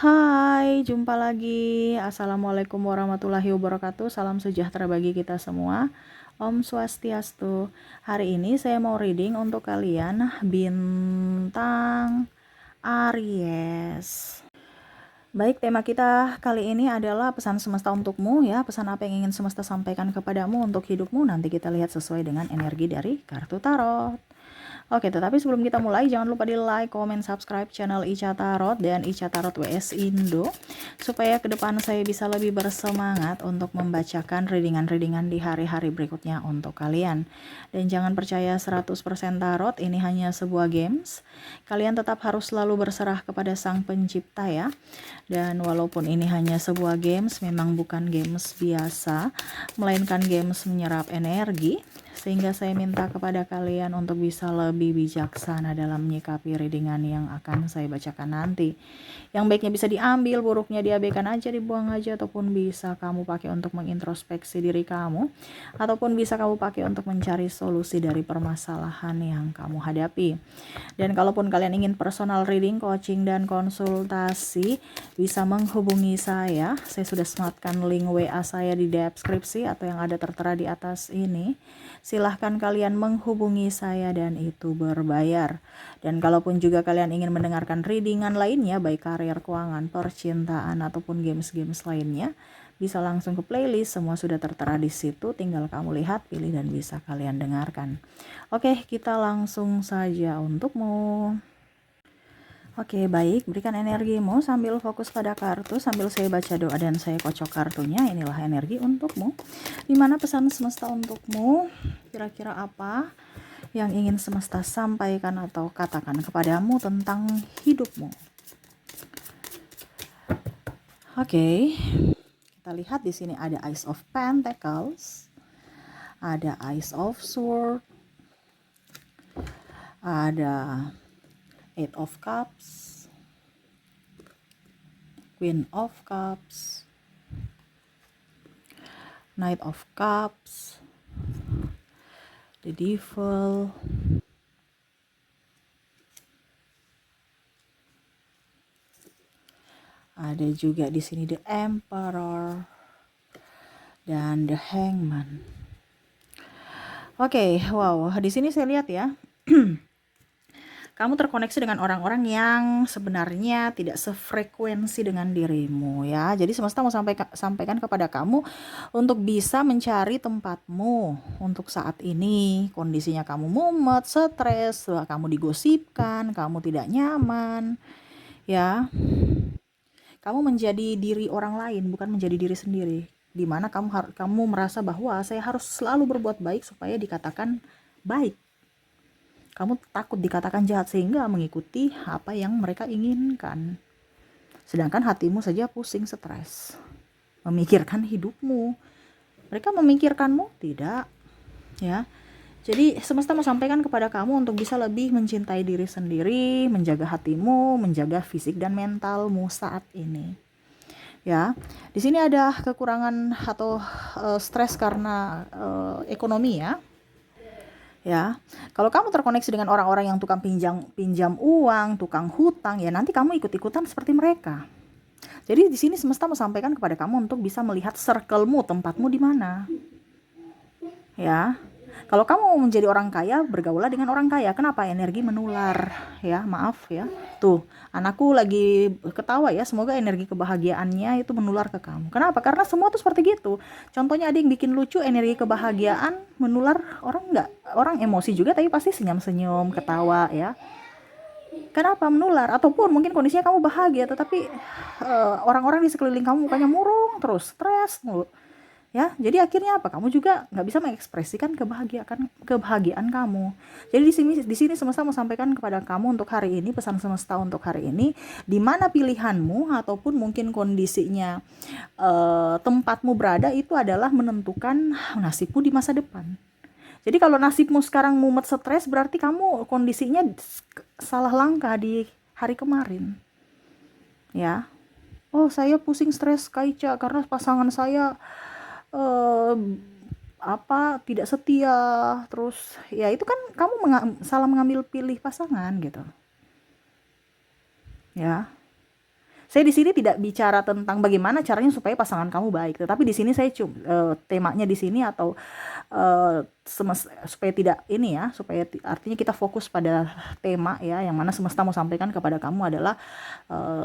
Hai, jumpa lagi. Assalamualaikum warahmatullahi wabarakatuh. Salam sejahtera bagi kita semua. Om Swastiastu. Hari ini saya mau reading untuk kalian bintang Aries. Baik, tema kita kali ini adalah pesan semesta untukmu ya. Pesan apa yang ingin semesta sampaikan kepadamu untuk hidupmu. Nanti kita lihat sesuai dengan energi dari kartu tarot. Oke, tetapi sebelum kita mulai, jangan lupa di like, comment, subscribe channel Ica Tarot dan Ica Tarot WS Indo, supaya ke depan saya bisa lebih bersemangat untuk membacakan readingan-readingan di hari-hari berikutnya untuk kalian. Dan jangan percaya 100% tarot, ini hanya sebuah games. Kalian tetap harus selalu berserah kepada Sang Pencipta ya. Dan walaupun ini hanya sebuah games, memang bukan games biasa, melainkan games menyerap energi. Sehingga saya minta kepada kalian untuk bisa lebih bijaksana dalam menyikapi readingan yang akan saya bacakan nanti. Yang baiknya bisa diambil, buruknya diabaikan aja, dibuang aja, ataupun bisa kamu pakai untuk mengintrospeksi diri kamu, ataupun bisa kamu pakai untuk mencari solusi dari permasalahan yang kamu hadapi. Dan kalaupun kalian ingin personal reading, coaching, dan konsultasi, bisa menghubungi saya. Saya sudah sematkan link WA saya di deskripsi atau yang ada tertera di atas ini. Silahkan kalian menghubungi saya dan itu berbayar. Dan kalaupun juga kalian ingin mendengarkan readingan lainnya, baik karir, keuangan, percintaan, ataupun games-games lainnya, bisa langsung ke playlist, semua sudah tertera di situ, tinggal kamu lihat, pilih, dan bisa kalian dengarkan. Oke, kita langsung saja untukmu. Oke, baik, berikan energimu sambil fokus pada kartu, sambil saya baca doa dan saya kocok kartunya. Inilah energi untukmu. Dimana pesan semesta untukmu? Kira-kira apa yang ingin semesta sampaikan atau katakan kepadamu tentang hidupmu? Oke, kita lihat di sini ada Ace of Pentacles, ada Ace of Swords, ada Eight of Cups, Queen of Cups, Knight of Cups, the Devil, ada juga di sini the Emperor dan the Hangman. Oke, wow, di sini saya lihat ya. Kamu terkoneksi dengan orang-orang yang sebenarnya tidak sefrekuensi dengan dirimu ya. Jadi semesta mau sampaikan kepada kamu untuk bisa mencari tempatmu untuk saat ini. Kondisinya kamu mumet, stres, kamu digosipkan, kamu tidak nyaman ya. Kamu menjadi diri orang lain, bukan menjadi diri sendiri. Dimana kamu merasa bahwa saya harus selalu berbuat baik supaya dikatakan baik. Kamu takut dikatakan jahat sehingga mengikuti apa yang mereka inginkan. Sedangkan hatimu saja pusing, stres, memikirkan hidupmu. Mereka memikirkanmu? Tidak. Ya. Jadi semesta mau sampaikan kepada kamu untuk bisa lebih mencintai diri sendiri, menjaga hatimu, menjaga fisik dan mentalmu saat ini. Ya. Di sini ada kekurangan atau stres karena ekonomi ya. Ya, kalau kamu terkoneksi dengan orang-orang yang tukang pinjam uang, tukang hutang, ya nanti kamu ikut-ikutan seperti mereka. Jadi di sini semesta mau sampaikan kepada kamu untuk bisa melihat circle-mu, tempatmu di mana. Ya, kalau kamu mau menjadi orang kaya, bergaulah dengan orang kaya. Kenapa? Energi menular. Ya, maaf ya. Tuh, anakku lagi ketawa ya. Semoga energi kebahagiaannya itu menular ke kamu. Kenapa? Karena semua tuh seperti gitu. Contohnya ada yang bikin lucu, energi kebahagiaan menular, orang enggak. Orang emosi juga tapi pasti senyum-senyum, ketawa ya. Kenapa menular? Ataupun mungkin kondisinya kamu bahagia, tetapi orang-orang di sekeliling kamu mukanya murung, terus stres mulu. Ya, jadi akhirnya apa? Kamu juga nggak bisa mengekspresikan kebahagiaan kamu. Jadi di sini semesta mau sampaikan kepada kamu untuk hari ini, pesan semesta untuk hari ini, di mana pilihanmu ataupun mungkin kondisinya tempatmu berada itu adalah menentukan nasibmu di masa depan. Jadi kalau nasibmu sekarang mumet, stres, berarti kamu kondisinya salah langkah di hari kemarin. Ya. Oh, saya pusing, stres, Kaica, karena pasangan saya eh, tidak setia, terus ya itu kan kamu salah mengambil pilih pasangan gitu ya. Saya di sini tidak bicara tentang bagaimana caranya supaya pasangan kamu baik, tetapi di sini saya temanya di sini atau supaya tidak ini ya, supaya artinya kita fokus pada tema ya, yang mana semesta mau sampaikan kepada kamu adalah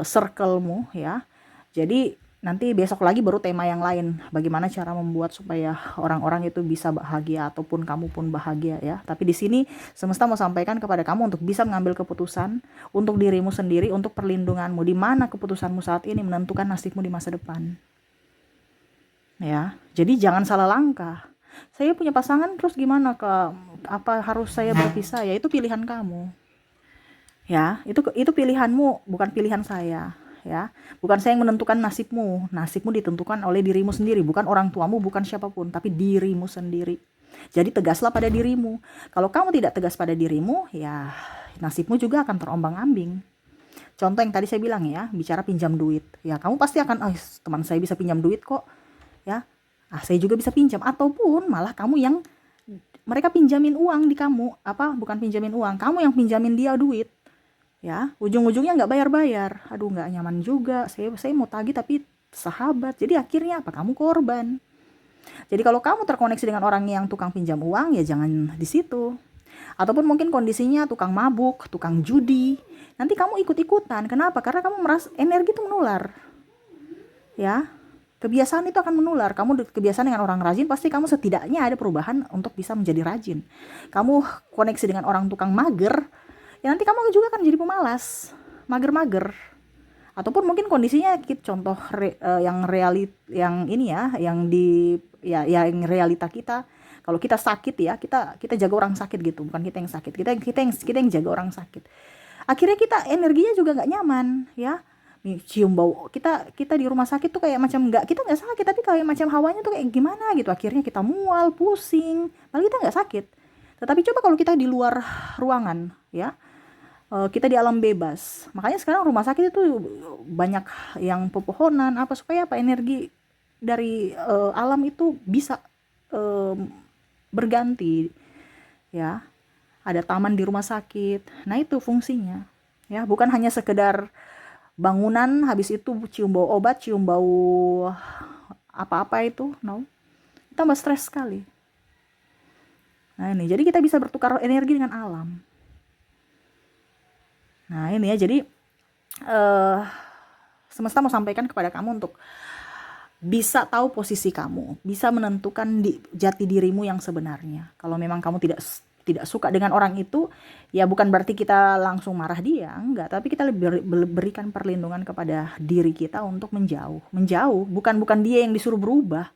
circle-mu ya. Jadi nanti besok lagi baru tema yang lain, bagaimana cara membuat supaya orang-orang itu bisa bahagia ataupun kamu pun bahagia ya. Tapi di sini semesta mau sampaikan kepada kamu untuk bisa mengambil keputusan untuk dirimu sendiri, untuk perlindunganmu, di mana keputusanmu saat ini menentukan nasibmu di masa depan. Ya, jadi jangan salah langkah. Saya punya pasangan terus gimana, apa harus saya berpisah? Ya itu pilihan kamu. Ya, itu pilihanmu, bukan pilihan saya. Ya, bukan saya yang menentukan nasibmu. Nasibmu ditentukan oleh dirimu sendiri, bukan orang tuamu, bukan siapapun, tapi dirimu sendiri. Jadi tegaslah pada dirimu. Kalau kamu tidak tegas pada dirimu, ya nasibmu juga akan terombang-ambing. Contoh yang tadi saya bilang ya, bicara pinjam duit. Ya kamu pasti akan, teman saya bisa pinjam duit kok. Ya, saya juga bisa pinjam. Ataupun malah kamu yang mereka pinjamin uang di kamu, bukan pinjamin uang, kamu yang pinjamin dia duit. Ya, ujung-ujungnya nggak bayar-bayar. Aduh, nggak nyaman juga. Saya mau tagih tapi sahabat. Jadi akhirnya apa? Kamu korban. Jadi kalau kamu terkoneksi dengan orang yang tukang pinjam uang, ya jangan di situ. Ataupun mungkin kondisinya tukang mabuk, tukang judi. Nanti kamu ikut-ikutan. Kenapa? Karena kamu merasa energi itu menular. Ya, kebiasaan itu akan menular. Kamu kebiasaan dengan orang rajin, pasti kamu setidaknya ada perubahan untuk bisa menjadi rajin. Kamu koneksi dengan orang tukang mager, ya nanti kamu juga akan jadi pemalas, mager-mager. Ataupun mungkin kondisinya contoh yang ini ya, yang yang realita kita. Kalau kita sakit ya, kita jaga orang sakit gitu, bukan kita yang sakit. Kita yang jaga orang sakit. Akhirnya kita energinya juga nggak nyaman ya. Cium bau kita di rumah sakit tuh kayak macam kita nggak sakit, tapi kayak macam hawanya tuh kayak gimana gitu. Akhirnya kita mual, pusing, padahal kita nggak sakit. Tetapi coba kalau kita di luar ruangan ya, kita di alam bebas. Makanya sekarang rumah sakit itu banyak yang pepohonan supaya energi dari alam itu bisa berganti ya. Ada taman di rumah sakit. Nah, itu fungsinya. Ya, bukan hanya sekedar bangunan habis itu cium bau obat, cium bau apa-apa itu. No. Tambah stres sekali. Nah, ini jadi kita bisa bertukar energi dengan alam. Nah ini ya, jadi semesta mau sampaikan kepada kamu untuk bisa tahu posisi kamu, bisa menentukan jati dirimu yang sebenarnya. Kalau memang kamu tidak suka dengan orang itu, ya bukan berarti kita langsung marah dia, enggak, tapi kita lebih berikan perlindungan kepada diri kita untuk menjauh, bukan dia yang disuruh berubah.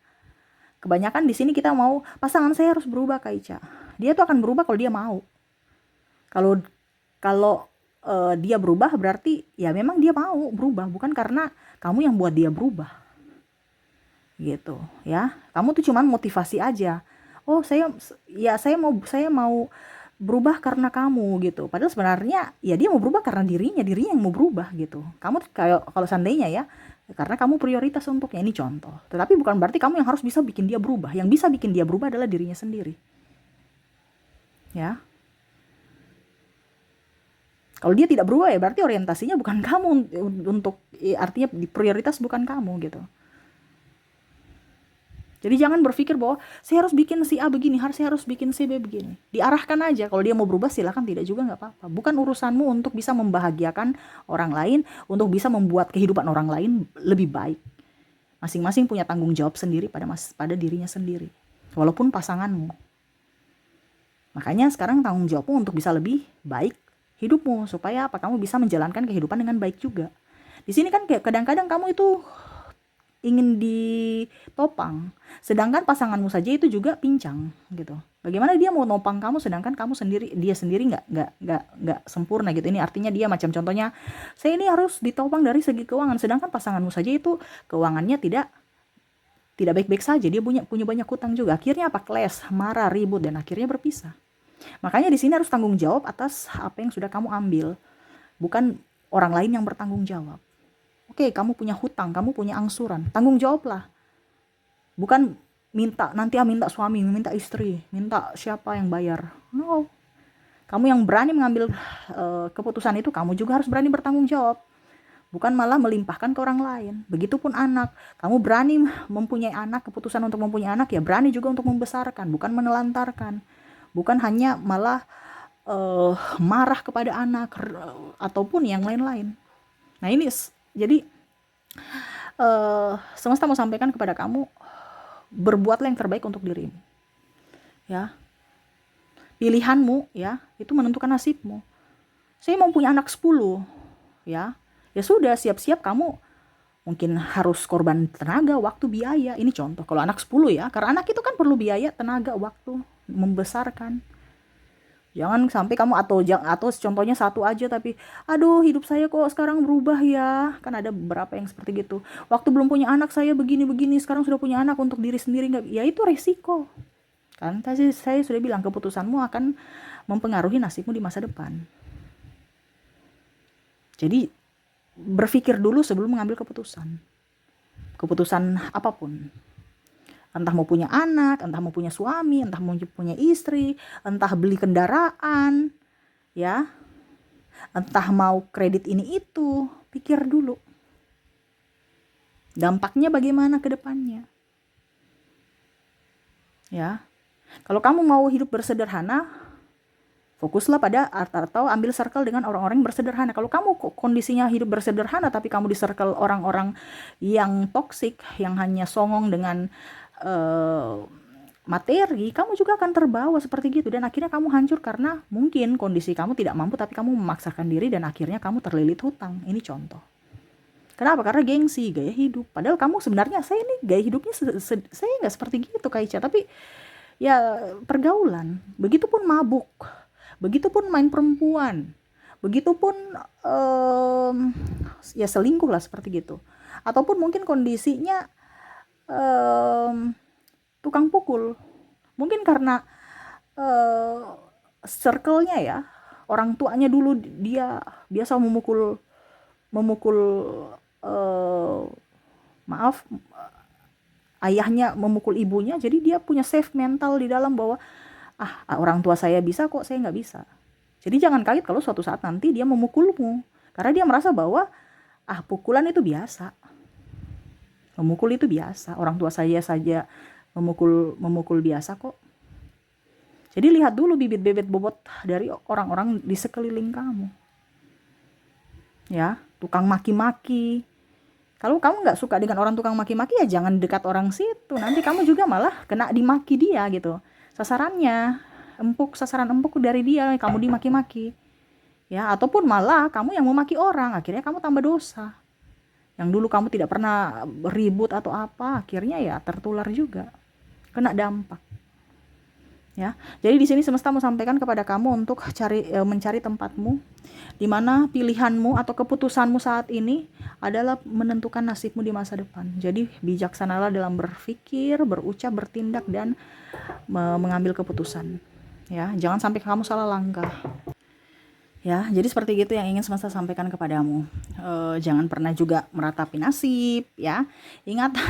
Kebanyakan di sini kita mau pasangan saya harus berubah, Kak Ica. Dia tuh akan berubah kalau dia mau. Kalau dia berubah berarti ya memang dia mau berubah, bukan karena kamu yang buat dia berubah gitu ya. Kamu tuh cuman motivasi aja. Saya mau berubah karena kamu gitu, padahal sebenarnya ya dia mau berubah karena dirinya yang mau berubah gitu. Kamu kayak kalau seandainya ya, karena kamu prioritas untuknya, ini contoh. Tetapi bukan berarti kamu yang harus bisa bikin dia berubah. Yang bisa bikin dia berubah adalah dirinya sendiri ya. Kalau dia tidak berubah ya berarti orientasinya bukan kamu artinya prioritas bukan kamu gitu. Jadi jangan berpikir bahwa saya harus bikin si A begini, saya harus bikin si B begini. Diarahkan aja, kalau dia mau berubah silakan, tidak juga nggak apa-apa. Bukan urusanmu untuk bisa membahagiakan orang lain, untuk bisa membuat kehidupan orang lain lebih baik. Masing-masing punya tanggung jawab sendiri pada dirinya sendiri, walaupun pasanganmu. Makanya sekarang tanggung jawabmu untuk bisa lebih baik hidupmu, supaya kamu bisa menjalankan kehidupan dengan baik juga. Di sini kan kadang-kadang kamu itu ingin ditopang, sedangkan pasanganmu saja itu juga pincang gitu. Bagaimana dia mau nopang kamu sedangkan dia sendiri nggak sempurna gitu. Ini artinya dia macam contohnya, saya ini harus ditopang dari segi keuangan, sedangkan pasanganmu saja itu keuangannya tidak baik-baik saja, dia punya banyak hutang juga. Akhirnya clash, marah, ribut, dan akhirnya berpisah. Makanya di sini harus tanggung jawab atas apa yang sudah kamu ambil, bukan orang lain yang bertanggung jawab. Oke, kamu punya hutang, kamu punya angsuran, tanggung jawablah. Bukan minta suami, minta istri, minta siapa yang bayar. No. Kamu yang berani mengambil keputusan itu, kamu juga harus berani bertanggung jawab. bukan malah melimpahkan ke orang lain. Begitupun anak, kamu berani mempunyai anak, keputusan untuk mempunyai anak ya berani juga untuk membesarkan, bukan menelantarkan, bukan hanya malah marah kepada anak ataupun yang lain-lain. Nah ini jadi semesta mau sampaikan kepada kamu, berbuatlah yang terbaik untuk dirimu, ya. Pilihanmu ya itu menentukan nasibmu. Saya mau punya anak 10, ya sudah, siap-siap kamu mungkin harus korban tenaga, waktu, biaya. Ini contoh kalau anak 10 ya, karena anak itu kan perlu biaya, tenaga, waktu membesarkan. Jangan sampai kamu atau contohnya satu aja tapi aduh hidup saya kok sekarang berubah ya. Kan ada beberapa yang seperti gitu. Waktu belum punya anak saya begini-begini, sekarang sudah punya anak untuk diri sendiri nggak? Ya itu resiko. Kan tadi saya sudah bilang keputusanmu akan mempengaruhi nasibmu di masa depan. Jadi berpikir dulu sebelum mengambil keputusan. Keputusan apapun. Entah mau punya anak, entah mau punya suami, entah mau punya istri, entah beli kendaraan, ya, entah mau kredit ini itu, pikir dulu. Dampaknya bagaimana ke depannya. Ya. Kalau kamu mau hidup bersederhana, fokuslah pada atau ambil circle dengan orang-orang yang bersederhana. Kalau kamu kondisinya hidup bersederhana tapi kamu di circle orang-orang yang toksik, yang hanya songong dengan materi, kamu juga akan terbawa seperti gitu dan akhirnya kamu hancur karena mungkin kondisi kamu tidak mampu tapi kamu memaksakan diri dan akhirnya kamu terlilit hutang. Ini contoh. Kenapa? Karena gengsi, gaya hidup. Padahal kamu sebenarnya, saya ini gaya hidupnya saya nggak seperti gitu Kak Ica, tapi ya pergaulan. Begitupun mabuk, begitupun main perempuan, begitupun ya selingkuh lah seperti gitu. Ataupun mungkin kondisinya tukang pukul, mungkin karena circle-nya ya, orang tuanya dulu dia biasa memukul maaf, ayahnya memukul ibunya, jadi dia punya safe mental di dalam bahwa orang tua saya bisa kok, saya nggak bisa. Jadi jangan kaget kalau suatu saat nanti dia memukulmu, karena dia merasa bahwa pukulan itu biasa. Memukul itu biasa, orang tua saya saja memukul biasa kok. Jadi lihat dulu bibit-bibit bobot dari orang-orang di sekeliling kamu. Ya, tukang maki-maki. Kalau kamu nggak suka dengan orang tukang maki-maki ya jangan dekat orang situ. Nanti kamu juga malah kena dimaki dia gitu. Sasarannya sasaran empuk dari dia, kamu dimaki-maki. Ya, ataupun malah kamu yang memaki orang, akhirnya kamu tambah dosa. Yang dulu kamu tidak pernah ribut atau apa, akhirnya ya tertular juga, kena dampak. Ya, jadi di sini semesta mau sampaikan kepada kamu untuk mencari tempatmu, di mana pilihanmu atau keputusanmu saat ini adalah menentukan nasibmu di masa depan. Jadi bijaksanalah dalam berpikir, berucap, bertindak dan mengambil keputusan. Ya, jangan sampai kamu salah langkah. Ya, jadi seperti gitu yang ingin semesta sampaikan kepadamu. Jangan pernah juga meratapi nasib, ya. Ingat,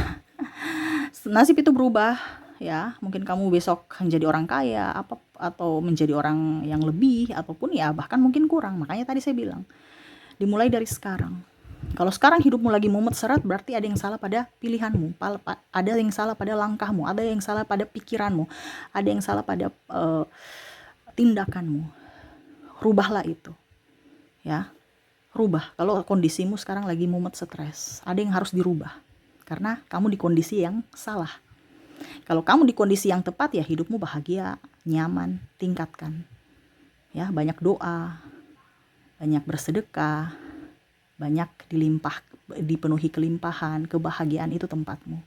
nasib itu berubah, ya. Mungkin kamu besok menjadi orang kaya, atau menjadi orang yang lebih, ataupun ya bahkan mungkin kurang. Makanya tadi saya bilang, dimulai dari sekarang. Kalau sekarang hidupmu lagi mumet seret, berarti ada yang salah pada pilihanmu, ada yang salah pada langkahmu, ada yang salah pada pikiranmu, ada yang salah pada tindakanmu. Rubahlah itu, ya, rubah. Kalau kondisimu sekarang lagi mumet stres, ada yang harus dirubah karena kamu di kondisi yang salah. Kalau kamu di kondisi yang tepat ya hidupmu bahagia, nyaman, tingkatkan, ya, banyak doa, banyak bersedekah, banyak dipenuhi kelimpahan, kebahagiaan itu tempatmu.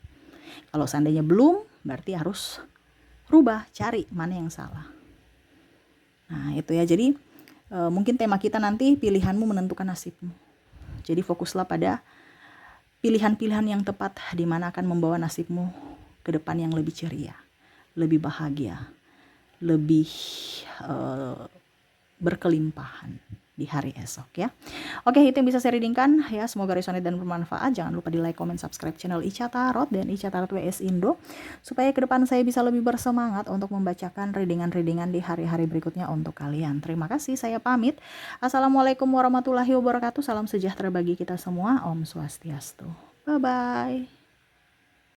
Kalau seandainya belum, berarti harus rubah, cari mana yang salah. Nah itu ya, jadi mungkin tema kita nanti pilihanmu menentukan nasibmu. Jadi fokuslah pada pilihan-pilihan yang tepat di mana akan membawa nasibmu ke depan yang lebih ceria, lebih bahagia, lebih berkelimpahan. di hari esok ya. Oke, itu yang bisa saya readingkan ya. Semoga resonate dan bermanfaat. Jangan lupa di like, comment, subscribe channel Ica Tarot dan Ica Tarot WS Indo supaya ke depan saya bisa lebih bersemangat untuk membacakan readingan-readingan di hari-hari berikutnya untuk kalian. Terima kasih, saya pamit. Assalamualaikum warahmatullahi wabarakatuh. Salam sejahtera bagi kita semua. Om Swastiastu. Bye bye.